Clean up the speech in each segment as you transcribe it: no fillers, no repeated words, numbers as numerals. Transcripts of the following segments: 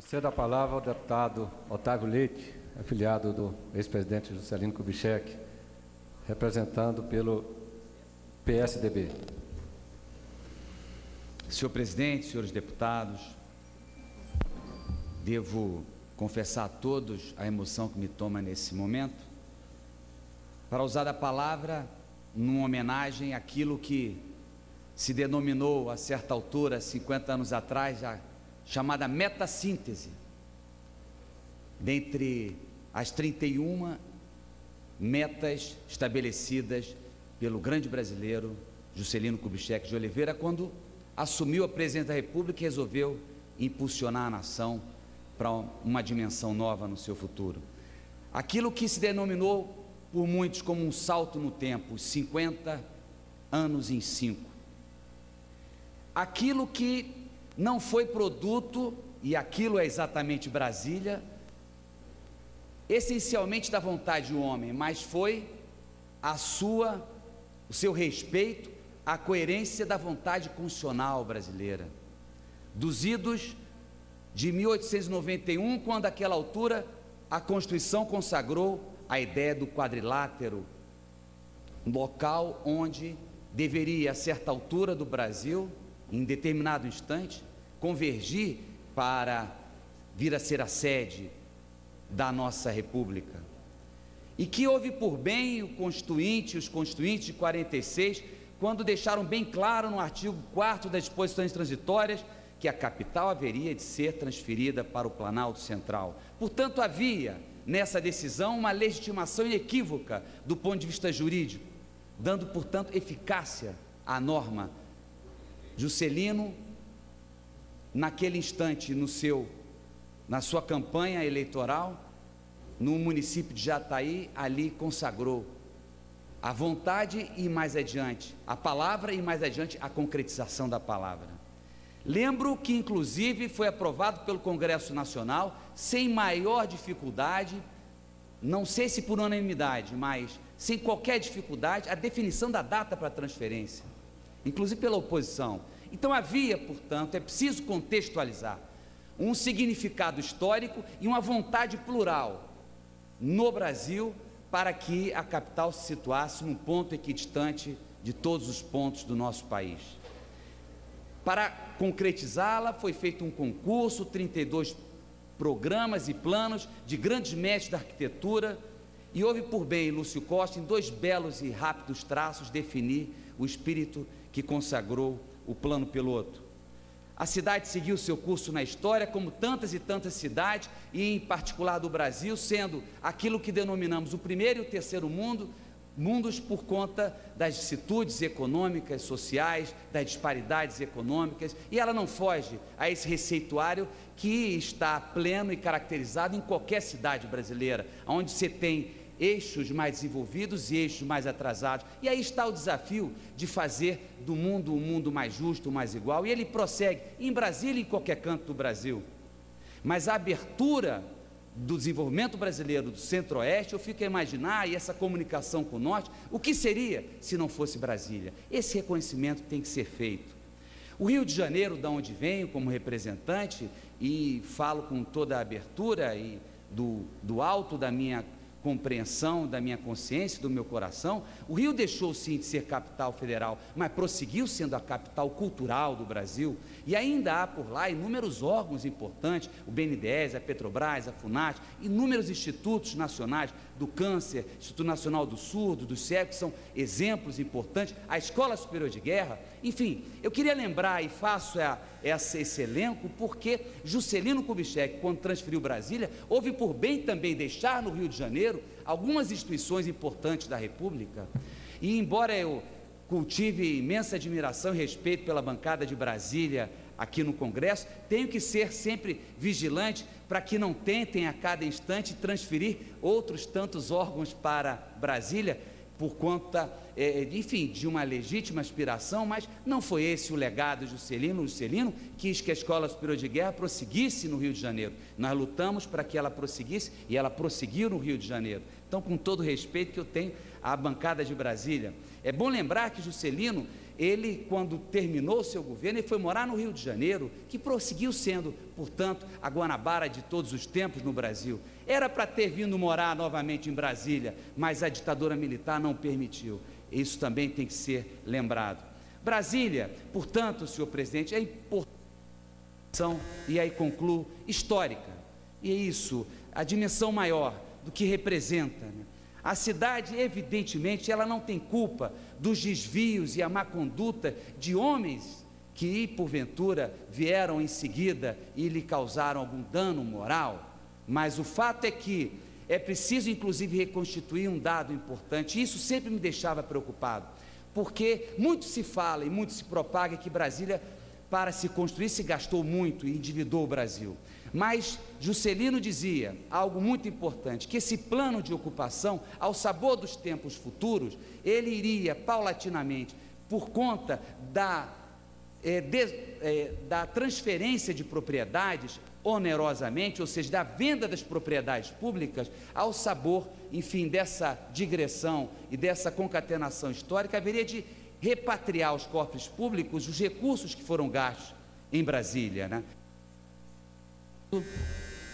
Concedo a palavra ao deputado Otávio Leite, afiliado do ex-presidente Juscelino Kubitschek, representando pelo PSDB. Senhor presidente, senhores deputados, devo confessar a todos a emoção que me toma nesse momento, para usar a palavra numa homenagem àquilo que se denominou a certa altura, 50 anos atrás, a chamada metassíntese, dentre as 31 metas estabelecidas pelo grande brasileiro Juscelino Kubitschek de Oliveira, quando assumiu a presidência da República e resolveu impulsionar a nação para uma dimensão nova no seu futuro. Aquilo que se denominou por muitos como um salto no tempo, 50 anos em 5. Aquilo que não foi produto, e aquilo é exatamente Brasília, essencialmente da vontade do homem, mas foi o seu respeito à coerência da vontade constitucional brasileira, dos idos de 1891, quando àquela altura a Constituição consagrou a ideia do quadrilátero, local onde deveria, a certa altura do Brasil, em determinado instante, convergir para vir a ser a sede da nossa República. E que houve por bem os constituintes de 46, quando deixaram bem claro no artigo 4º das disposições transitórias que a capital haveria de ser transferida para o Planalto Central. Portanto, havia nessa decisão uma legitimação inequívoca do ponto de vista jurídico, dando, portanto, eficácia à norma. Juscelino, naquele instante, na sua campanha eleitoral, no município de Jataí, ali consagrou a vontade e mais adiante a palavra e mais adiante a concretização da palavra. Lembro que inclusive foi aprovado pelo Congresso Nacional sem maior dificuldade, não sei se por unanimidade, mas sem qualquer dificuldade, a definição da data para a transferência, inclusive pela oposição. Então havia, portanto, é preciso contextualizar um significado histórico e uma vontade plural no Brasil para que a capital se situasse num ponto equidistante de todos os pontos do nosso país. Para concretizá-la foi feito um concurso, 32 programas e planos de grandes mestres da arquitetura, e houve por bem Lúcio Costa, em 2 belos e rápidos traços, definir o espírito que consagrou o plano piloto. A cidade seguiu seu curso na história, como tantas e tantas cidades, e em particular do Brasil, sendo aquilo que denominamos o primeiro e o terceiro mundos por conta das vicissitudes econômicas, sociais, das disparidades econômicas, e ela não foge a esse receituário que está pleno e caracterizado em qualquer cidade brasileira, onde você tem eixos mais desenvolvidos e eixos mais atrasados, e aí está o desafio de fazer do mundo um mundo mais justo, mais igual, e ele prossegue em Brasília e em qualquer canto do Brasil. Mas a abertura do desenvolvimento brasileiro do Centro-Oeste, eu fico a imaginar, e essa comunicação com o Norte, o que seria se não fosse Brasília? Esse reconhecimento tem que ser feito. O Rio de Janeiro, da onde venho como representante, e falo com toda a abertura e do alto da minha compreensão, da minha consciência, do meu coração, o Rio deixou sim de ser capital federal, mas prosseguiu sendo a capital cultural do Brasil, e ainda há por lá inúmeros órgãos importantes, o BNDES, a Petrobras, a FUNAT, inúmeros institutos nacionais do câncer, Instituto Nacional do Surdo, do Cego, que são exemplos importantes, a Escola Superior de Guerra. Enfim, eu queria lembrar, e faço esse elenco, porque Juscelino Kubitschek, quando transferiu Brasília, houve por bem também deixar no Rio de Janeiro algumas instituições importantes da República, e embora eu cultive imensa admiração e respeito pela bancada de Brasília aqui no Congresso, tenho que ser sempre vigilante para que não tentem a cada instante transferir outros tantos órgãos para Brasília, por conta enfim, de uma legítima aspiração, mas não foi esse o legado de Juscelino. Juscelino quis que a Escola Superior de Guerra prosseguisse no Rio de Janeiro. Nós lutamos para que ela prosseguisse e ela prosseguiu no Rio de Janeiro. Então, com todo o respeito que eu tenho à bancada de Brasília, é bom lembrar que Juscelino, ele, quando terminou o seu governo, ele foi morar no Rio de Janeiro, que prosseguiu sendo, portanto, a Guanabara de todos os tempos no Brasil. Era para ter vindo morar novamente em Brasília, mas a ditadura militar não permitiu. Isso também tem que ser lembrado. Brasília, portanto, senhor presidente, é importante, e aí concluo, histórica. E é isso, a dimensão maior do que representa, né? A cidade, evidentemente, ela não tem culpa dos desvios e a má conduta de homens que, porventura, vieram em seguida e lhe causaram algum dano moral, mas o fato é que é preciso, inclusive, reconstituir um dado importante, e isso sempre me deixava preocupado, porque muito se fala e muito se propaga que Brasília, para se construir, se gastou muito e endividou o Brasil. Mas Juscelino dizia algo muito importante, que esse plano de ocupação, ao sabor dos tempos futuros, ele iria paulatinamente, por conta da transferência de propriedades onerosamente, ou seja, da venda das propriedades públicas, ao sabor, enfim, dessa digressão e dessa concatenação histórica, haveria de repatriar aos cofres públicos os recursos que foram gastos em Brasília, né?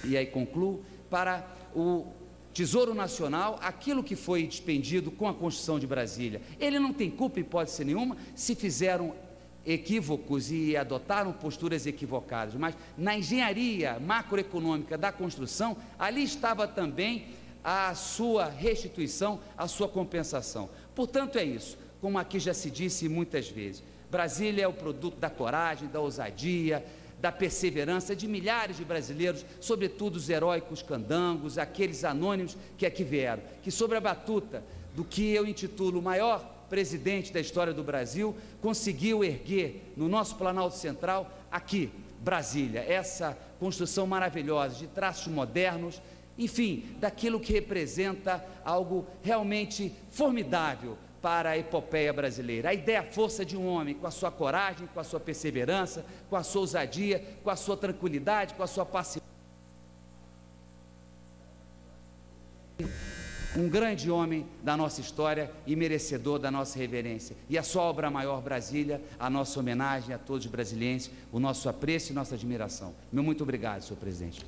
E aí concluo, para o Tesouro Nacional, aquilo que foi despendido com a construção de Brasília, ele não tem culpa, hipótese nenhuma, se fizeram equívocos e adotaram posturas equivocadas, mas na engenharia macroeconômica da construção, ali estava também a sua restituição, a sua compensação. Portanto, é isso, como aqui já se disse muitas vezes, Brasília é o produto da coragem, da ousadia, da perseverança de milhares de brasileiros, sobretudo os heróicos candangos, aqueles anônimos que aqui vieram, que sobre a batuta do que eu intitulo o maior presidente da história do Brasil, conseguiu erguer no nosso Planalto Central, aqui, Brasília, essa construção maravilhosa, de traços modernos, enfim, daquilo que representa algo realmente formidável para a epopeia brasileira. A ideia, a força de um homem, com a sua coragem, com a sua perseverança, com a sua ousadia, com a sua tranquilidade, com a sua paciência. Um grande homem da nossa história e merecedor da nossa reverência. E a sua obra maior, Brasília, a nossa homenagem a todos os brasileiros, o nosso apreço e nossa admiração. Meu muito obrigado, senhor presidente.